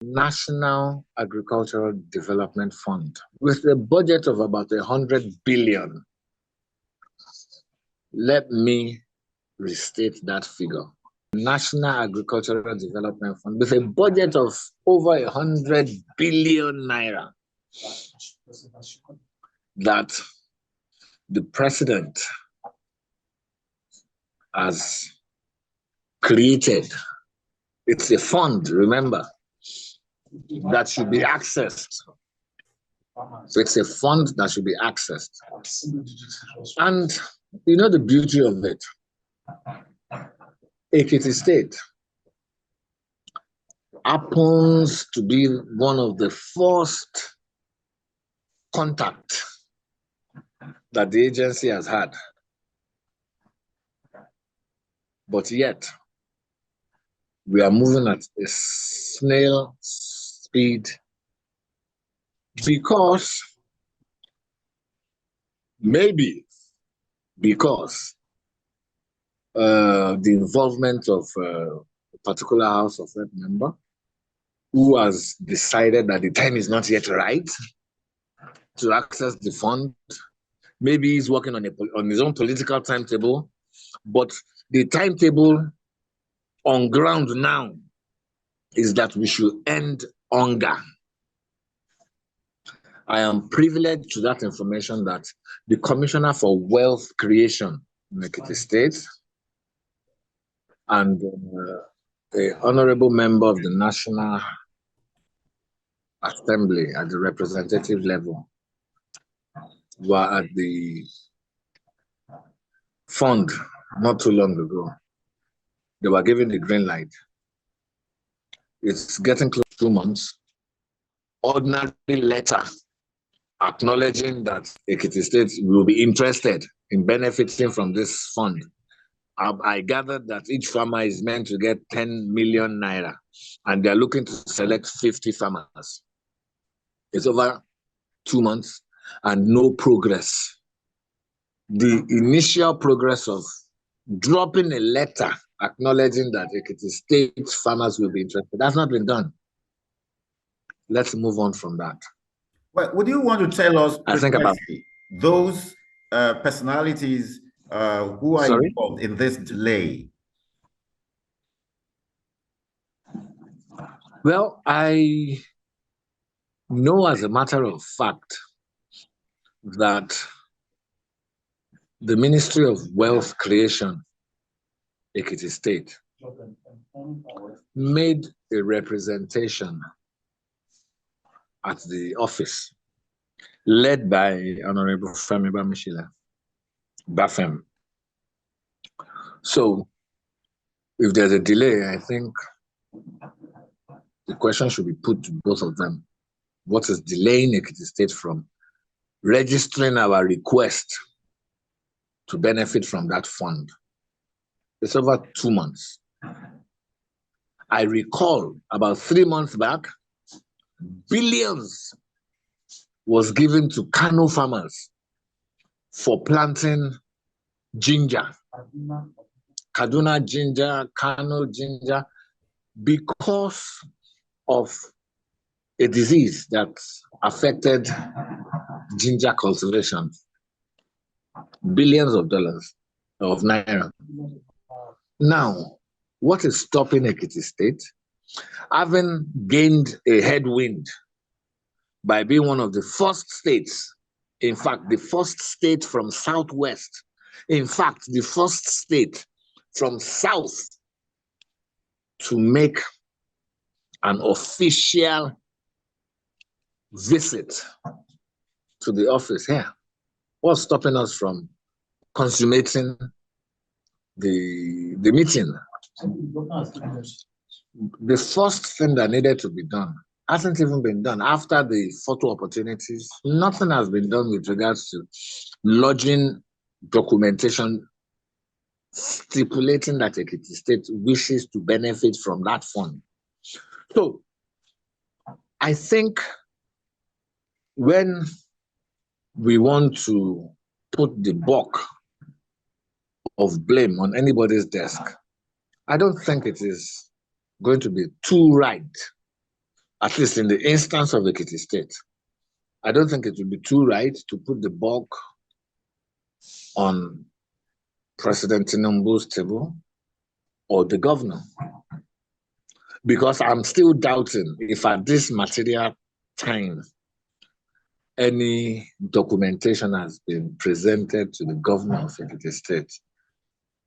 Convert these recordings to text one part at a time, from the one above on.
National Agricultural Development Fund with a budget of about 100 billion. Let me restate that figure. National Agricultural Development Fund with a budget of over 100 billion naira that the president has created. It's a fund, remember, that should be accessed. So it's a fund that should be accessed. And you know the beauty of it? Ekiti State happens to be one of the first contact that the agency has had. But yet, we are moving at a snail speed because the involvement of a particular House of Rep member who has decided that the time is not yet right to access the fund. Maybe he's working on his own political timetable, but the timetable on ground now is that we should end hunger. I am privileged to that information that the Commissioner for Wealth Creation in Ekiti State and the honorable member of the National Assembly at the representative level were at the fund not too long ago. They were given the green light. It's getting close to 2 months. Ordinary letter acknowledging that Ekiti State will be interested in benefiting from this fund. I gathered that each farmer is meant to get 10 million naira, and they're looking to select 50 farmers. It's over 2 months and no progress. The initial progress of dropping a letter acknowledging that Ekiti State farmers will be interested, that's not been done. Let's move on from that. Well, would you want to tell us precisely those personalities who are involved in this delay? Well, I know as a matter of fact that the Ministry of Wealth Creation, Ekiti State, made a representation at the office led by Honorable Femi Bamishila, Bafem. So if there's a delay, I think the question should be put to both of them. What is delaying Ekiti State from registering our request to benefit from that fund? It's over 2 months. I recall about 3 months back, billions was given to Kano farmers for planting ginger. Kaduna ginger, Kano ginger, because of a disease that affected ginger cultivation. Billions of dollars of naira. Now, what is stopping Ekiti State? Having gained a headwind by being one of the first states, in fact, the first state from Southwest, in fact, the first state from South to make an official visit to the office here. What's stopping us from consummating the meeting? The first thing that needed to be done hasn't even been done. After the photo opportunities, nothing has been done with regards to lodging documentation stipulating that Ekiti State wishes to benefit from that fund. So I think when we want to put the buck of blame on anybody's desk, I don't think it is going to be too right at least in the instance of Ekiti State, I don't think it would be too right to put the bulk on President Tinubu's table or the governor. Because I'm still doubting if at this material time, any documentation has been presented to the governor of Ekiti State,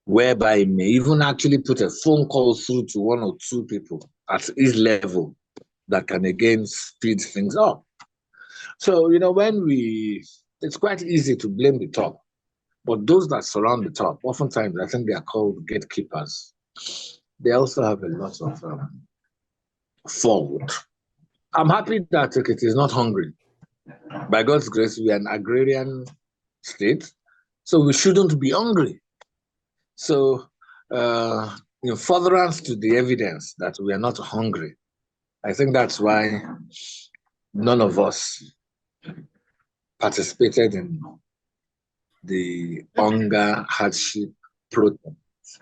whereby he may even actually put a phone call through to one or two people at his level that can again speed things up. So, it's quite easy to blame the top, but those that surround the top, oftentimes I think they are called gatekeepers. They also have a lot of fault. I'm happy that Ekiti is not hungry. By God's grace, we are an agrarian state, so we shouldn't be hungry. So, in furtherance to the evidence that we are not hungry, I think that's why none of us participated in the hunger hardship protests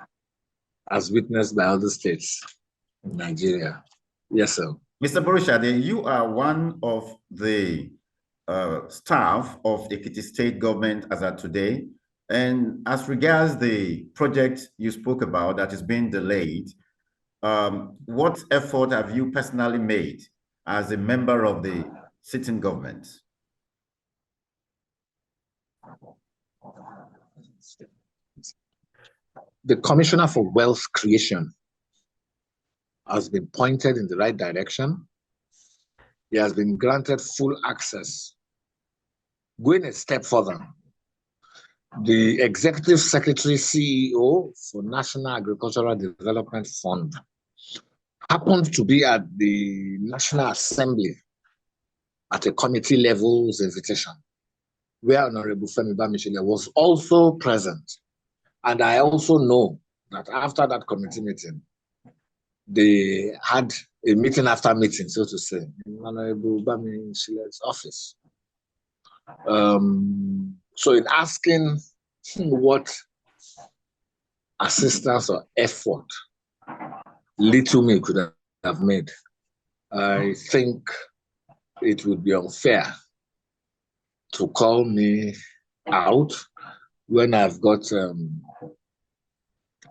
as witnessed by other states in Nigeria. Yes, sir. Mr. Borisade, you are one of the staff of the Ekiti State government as of today. And as regards the project you spoke about that is being delayed, what effort have you personally made as a member of the sitting government? The Commissioner for Wealth Creation has been pointed in the right direction. He has been granted full access. Going a step further, the Executive Secretary CEO for National Agricultural Development Fund happened to be at the National Assembly at a committee level's invitation, where Honorable Femi Bamishile was also present. And I also know that after that committee meeting, they had a meeting after meeting, so to say, in Honorable Bamishile's office. So in asking what assistance or effort little me could have made, I think it would be unfair to call me out when I've got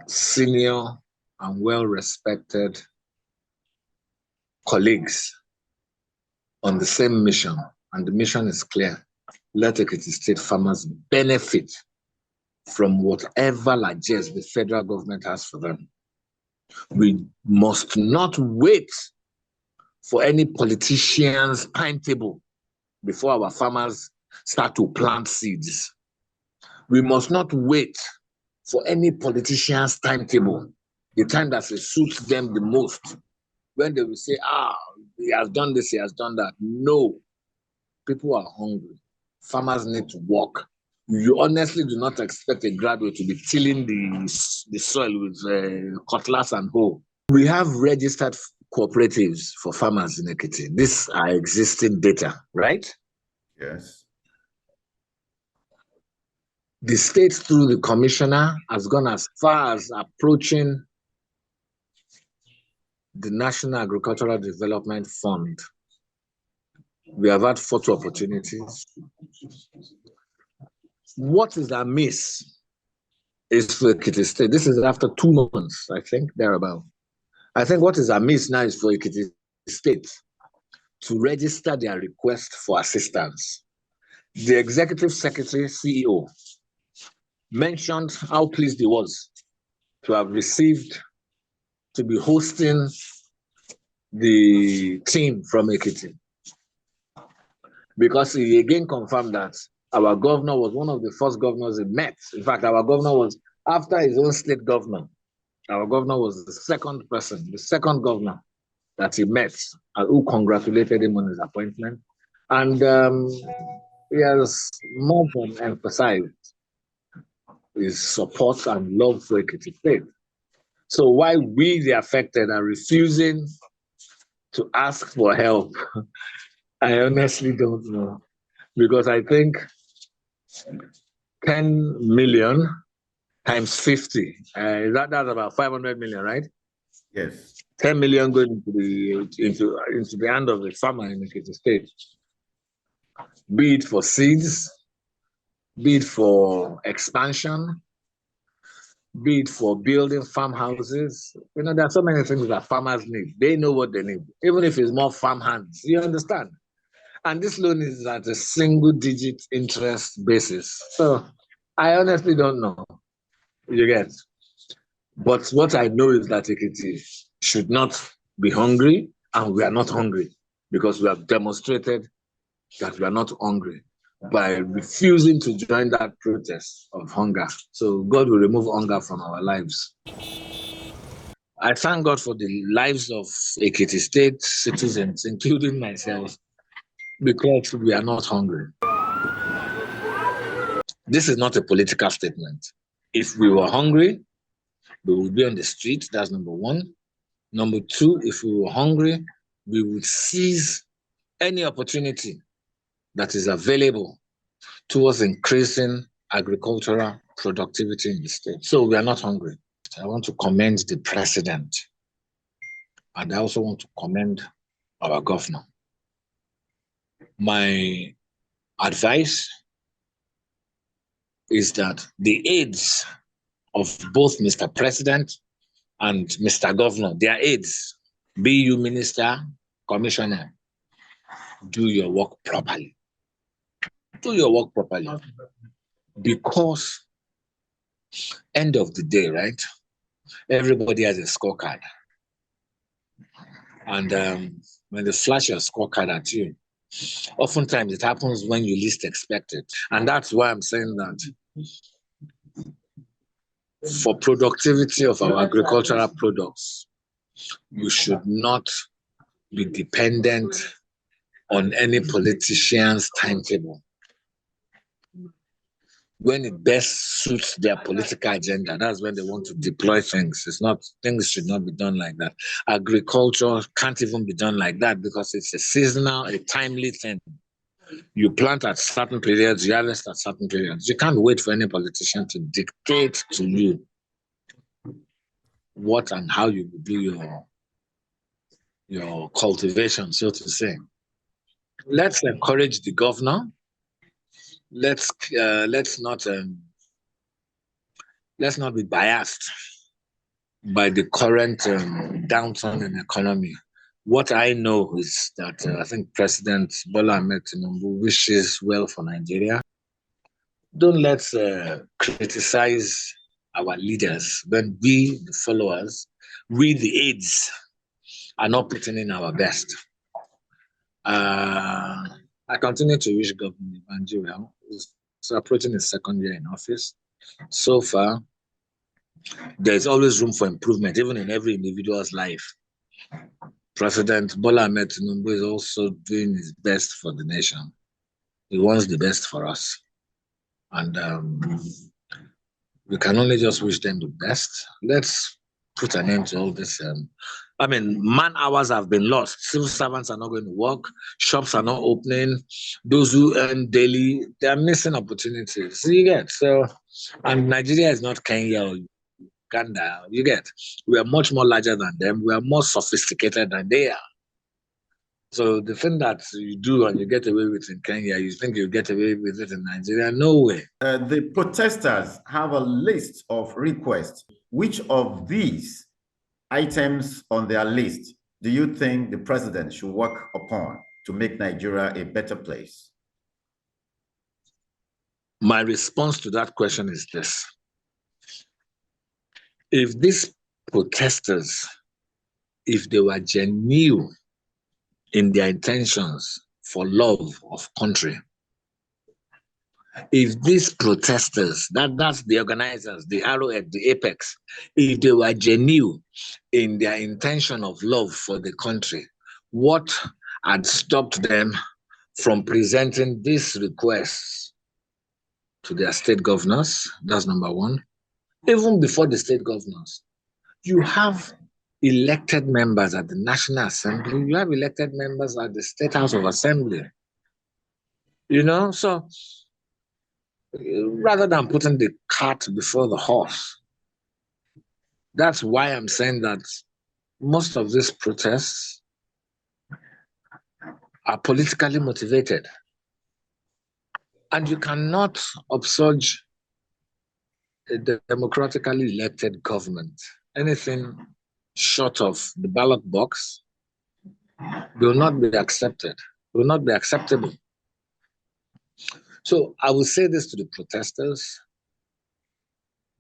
senior and well-respected colleagues on the same mission, and the mission is clear. Let Ekiti State farmers benefit from whatever largesse the federal government has for them. We must not wait for any politician's timetable before our farmers start to plant seeds. We must not wait for any politician's timetable, the time that suits them the most, when they will say, he has done this, he has done that. No, people are hungry. Farmers need to work. You honestly do not expect a graduate to be tilling the soil with cutlass and hoe. We have registered cooperatives for farmers in Ekiti. These are existing data, right? Yes. The state, through the commissioner, has gone as far as approaching the National Agricultural Development Fund. We have had photo opportunities. What is amiss is for Ekiti State. This is after 2 months, I think, thereabout. I think what is amiss now is for Ekiti State to register their request for assistance. The Executive Secretary, CEO, mentioned how pleased he was to have received, to be hosting the team from Ekiti, because he again confirmed that our governor was one of the first governors he met. In fact, our governor was, after his own state governor, our governor was the second governor that he met, who congratulated him on his appointment. And he has more than emphasized his support and love for Ekiti State. So why we, the affected, are refusing to ask for help, I honestly don't know. Because I think 10 million times 50, that's about 500 million, right? Yes. 10 million going into the hand of a farmer in the state, be it for seeds, be it for expansion, be it for building farmhouses. You know, there are so many things that farmers need. They know what they need, even if it's more farm hands. You understand? And this loan is at a single-digit interest basis. So I honestly don't know. You get? But what I know is that Ekiti should not be hungry, and we are not hungry because we have demonstrated that we are not hungry by refusing to join that protest of hunger. So God will remove hunger from our lives. I thank God for the lives of Ekiti State citizens, including myself, because we are not hungry. This is not a political statement. If we were hungry, we would be on the street. That's number one. Number two, if we were hungry, we would seize any opportunity that is available towards increasing agricultural productivity in the state. So we are not hungry. I want to commend the president, and I also want to commend our governor. My advice is that the aides of both Mr. President and Mr. Governor, their aides, be you minister, commissioner, do your work properly. Do your work properly. Because end of the day, right? Everybody has a scorecard. And when they flash your scorecard at you, oftentimes it happens when you least expect it. And that's why I'm saying that for productivity of our agricultural products, we should not be dependent on any politician's timetable. When it best suits their political agenda, that's when they want to deploy things. Things should not be done like that. Agriculture can't even be done like that because it's a seasonal, a timely thing. You plant at certain periods, you harvest at certain periods. You can't wait for any politician to dictate to you what and how you will do your cultivation, so to say. Let's encourage the governor. Let's not be biased by the current downturn in the economy. What I know is that I think President Bola Ahmed Tinubu wishes well for Nigeria. Don't let's criticize our leaders when we, the followers, we, the aides, are not putting in our best. I continue to wish Governor Banji well. He's approaching his second year in office. So far, there's always room for improvement, even in every individual's life. President Bola Ahmed Tinubu is also doing his best for the nation. He wants the best for us. And we can only just wish them the best. Let's put an end to all this. Man hours have been lost. Civil servants are not going to work. Shops are not opening. Those who earn daily, they are missing opportunities. You get? So, and Nigeria is not Kenya or Uganda. You get? We are much more larger than them. We are more sophisticated than they are. So the thing that you do and you get away with in Kenya, you think you get away with it in Nigeria? No way. The protesters have a list of requests. Which of these items on their list do you think the president should work upon to make Nigeria a better place? My response to that question is this. If these protesters, if they were genuine in their intentions for love of country, if these protesters, that's the organizers, the arrowhead, the apex, if they were genuine in their intention of love for the country, what had stopped them from presenting these requests to their state governors? That's number one. Even before the state governors, you have elected members at the National Assembly, you have elected members at the State House of Assembly. You know, so rather than putting the cart before the horse, that's why I'm saying that most of these protests are politically motivated. And you cannot upsurge a democratically elected government. Anything short of the ballot box will not be accepted, will not be acceptable. So I will say this to the protesters: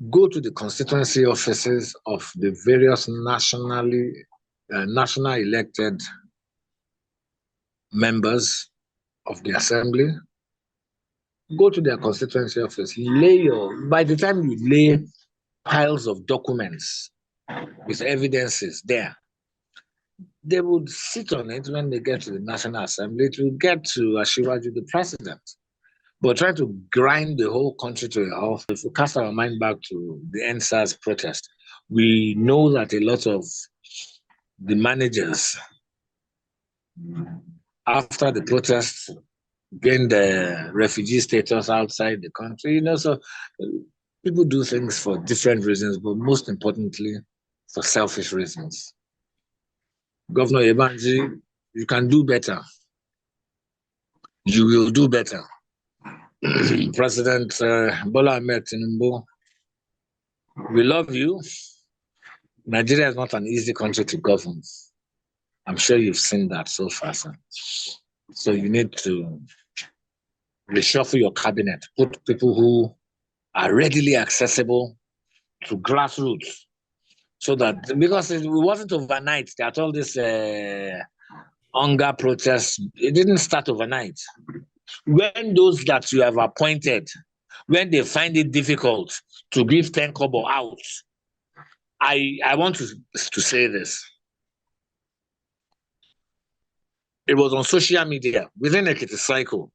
go to the constituency offices of the various national elected members of the assembly. Go to their constituency office, by the time you lay piles of documents with evidences there, they would sit on it when they get to the National Assembly. It will get to Ashiwaju, the president. But trying to grind the whole country to a halt, if we cast our mind back to the NSAS protest, we know that a lot of the managers, after the protest, gained the refugee status outside the country. So people do things for different reasons, but most importantly, for selfish reasons. Governor Ebanji, you can do better. You will do better. President Bola Ahmed Tinubu, we love you. Nigeria is not an easy country to govern. I'm sure you've seen that so far, sir. So you need to reshuffle your cabinet, put people who are readily accessible to grassroots, so that, because it wasn't overnight that all this hunger protests, it didn't start overnight. When those that you have appointed, when they find it difficult to give 10 kobo out, I want to say this. It was on social media, within a cycle,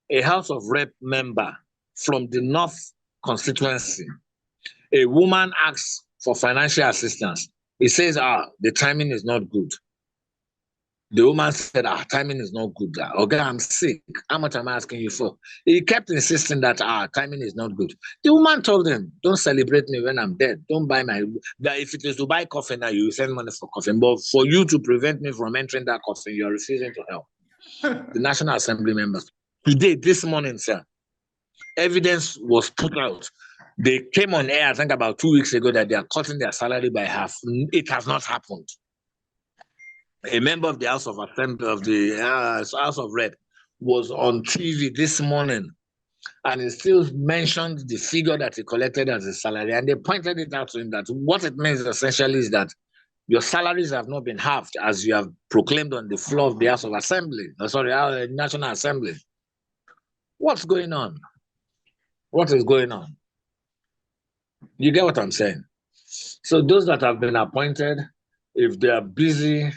a House of Rep member from the North constituency, a woman asks for financial assistance. He says, the timing is not good. The woman said, timing is not good. Okay, I'm sick. How much am I asking you for? He kept insisting that timing is not good. The woman told him, don't celebrate me when I'm dead. Don't buy if it is to buy coffin now, you send money for coffin. But for you to prevent me from entering that coffin, you're refusing to help. The National Assembly members. Today, this morning, sir, evidence was put out. They came on air, I think about 2 weeks ago, that they are cutting their salary by half. It has not happened. A member of the House of Assembly, of the House of Rep, was on TV this morning, and he still mentioned the figure that he collected as a salary. And they pointed it out to him that what it means essentially is that your salaries have not been halved, as you have proclaimed on the floor of the House of Assembly, National Assembly. What's going on? What is going on? You get what I'm saying? So those that have been appointed, if they are busy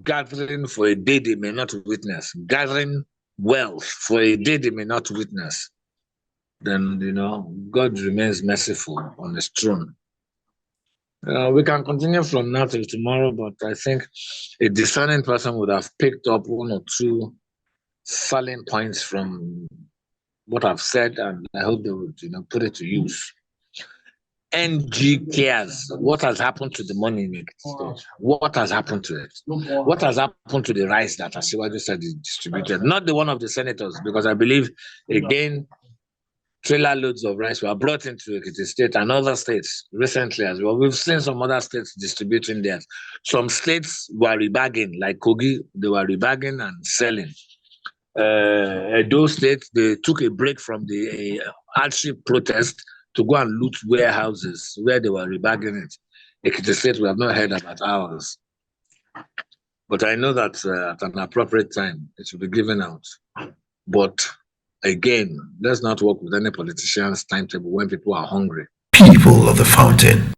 gathering for a day they may not witness, gathering wealth for a day they may not witness, then, God remains merciful on his throne. We can continue from now till tomorrow, but I think a discerning person would have picked up one or two salient points from what I've said, and I hope they would, put it to use. NG cares what has happened to the money in the state. What has happened to it? What has happened to the rice that Asiwaju said is distributed? Not the one of the senators, because I believe, again, trailer loads of rice were brought into Ekiti State and other states recently as well. We've seen some other states distributing theirs. Some states were rebagging, like Kogi, they were rebagging and selling. Those states, they took a break from the hardship protest to go and loot warehouses where they were rebagging it. Ekiti State, we have not heard about ours. But I know that at an appropriate time, it will be given out. But again, let's not work with any politician's timetable when people are hungry. People of the Fountain.